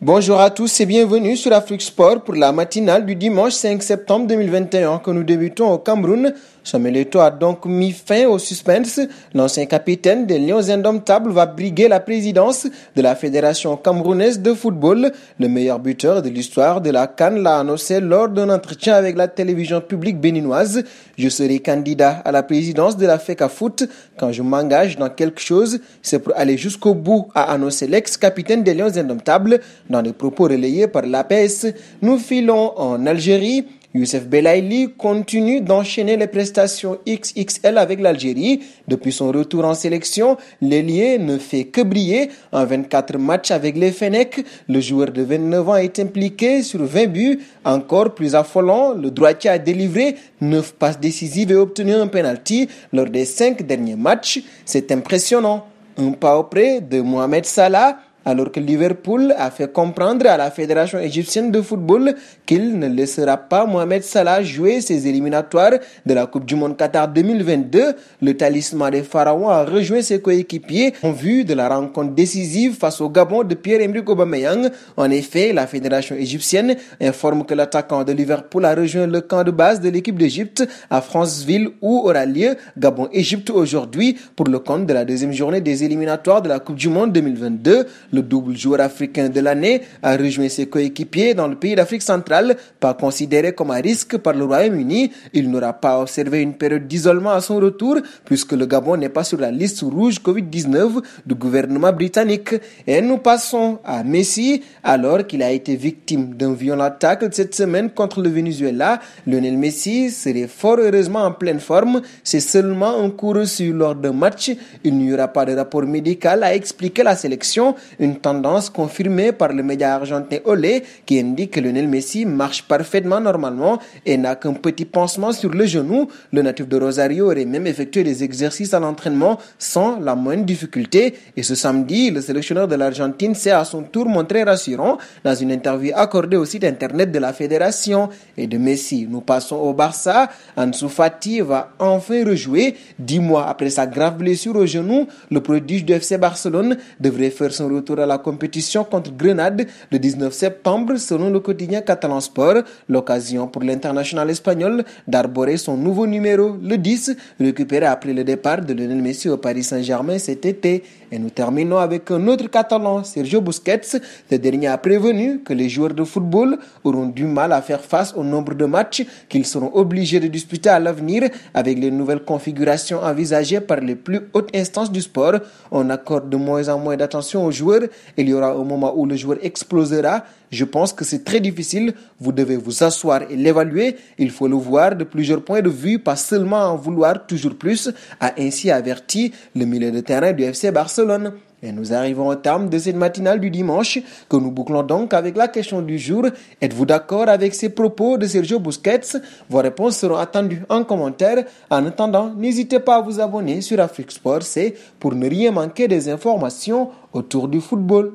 Bonjour à tous et bienvenue sur Afrique Sport pour la matinale du dimanche 5 septembre 2021 que nous débutons au Cameroun. Samuel Eto'o a donc mis fin au suspense. L'ancien capitaine des Lions Indomptables va briguer la présidence de la Fédération camerounaise de football. Le meilleur buteur de l'histoire de la CAN l'a annoncé lors d'un entretien avec la télévision publique béninoise. Je serai candidat à la présidence de la FECAFOOT. Quand je m'engage dans quelque chose, c'est pour aller jusqu'au bout, a annoncé l'ex-capitaine des Lions Indomptables. Dans des propos relayés par l'APS, nous filons en Algérie. Youssef Belaïli continue d'enchaîner les prestations XXL avec l'Algérie. Depuis son retour en sélection, l'ailier ne fait que briller. En 24 matchs avec les Fennecs, le joueur de 29 ans est impliqué sur 20 buts. Encore plus affolant, le droitier a délivré 9 passes décisives et obtenu un penalty lors des 5 derniers matchs. C'est impressionnant. Un pas auprès de Mohamed Salah, alors que Liverpool a fait comprendre à la Fédération égyptienne de football qu'il ne laissera pas Mohamed Salah jouer ses éliminatoires de la Coupe du Monde Qatar 2022. Le talisman des Pharaons a rejoint ses coéquipiers en vue de la rencontre décisive face au Gabon de Pierre-Emerick Aubameyang. En effet, la Fédération égyptienne informe que l'attaquant de Liverpool a rejoint le camp de base de l'équipe d'Égypte à Franceville où aura lieu Gabon-Égypte aujourd'hui pour le compte de la deuxième journée des éliminatoires de la Coupe du Monde 2022. Le double joueur africain de l'année a rejoint ses coéquipiers dans le pays d'Afrique centrale, pas considéré comme un risque par le Royaume-Uni. Il n'aura pas observé une période d'isolement à son retour, puisque le Gabon n'est pas sur la liste rouge Covid-19 du gouvernement britannique. Et nous passons à Messi, alors qu'il a été victime d'un violent tacle cette semaine contre le Venezuela. Lionel Messi serait fort heureusement en pleine forme. C'est seulement un coup reçu lors d'un match. Il n'y aura pas de rapport médical à expliquer la sélection. Une tendance confirmée par le média argentin Olé qui indique que Lionel Messi marche parfaitement normalement et n'a qu'un petit pansement sur le genou. Le natif de Rosario aurait même effectué des exercices à l'entraînement sans la moindre difficulté. Et ce samedi, le sélectionneur de l'Argentine s'est à son tour montré rassurant dans une interview accordée au site internet de la fédération. Et de Messi, nous passons au Barça. Ansu Fati va enfin rejouer. 10 mois après sa grave blessure au genou, le prodige du FC Barcelone devrait faire son retour à la compétition contre Grenade le 19 septembre selon le quotidien Catalan Sport. L'occasion pour l'international espagnol d'arborer son nouveau numéro, le 10, récupéré après le départ de Lionel Messi au Paris Saint-Germain cet été. Et nous terminons avec un autre Catalan, Sergio Busquets. Ce dernier a prévenu que les joueurs de football auront du mal à faire face au nombre de matchs qu'ils seront obligés de disputer à l'avenir avec les nouvelles configurations envisagées par les plus hautes instances du sport. On accorde de moins en moins d'attention aux joueurs. Il y aura un moment où le joueur explosera. Je pense que c'est très difficile. Vous devez vous asseoir et l'évaluer. Il faut le voir de plusieurs points de vue, pas seulement en vouloir toujours plus, a ainsi averti le milieu de terrain du FC Barcelone. Et nous arrivons au terme de cette matinale du dimanche que nous bouclons donc avec la question du jour. Êtes-vous d'accord avec ces propos de Sergio Busquets? Vos réponses seront attendues en commentaire. En attendant, n'hésitez pas à vous abonner sur Afrique Sport, c'est pour ne rien manquer des informations autour du football.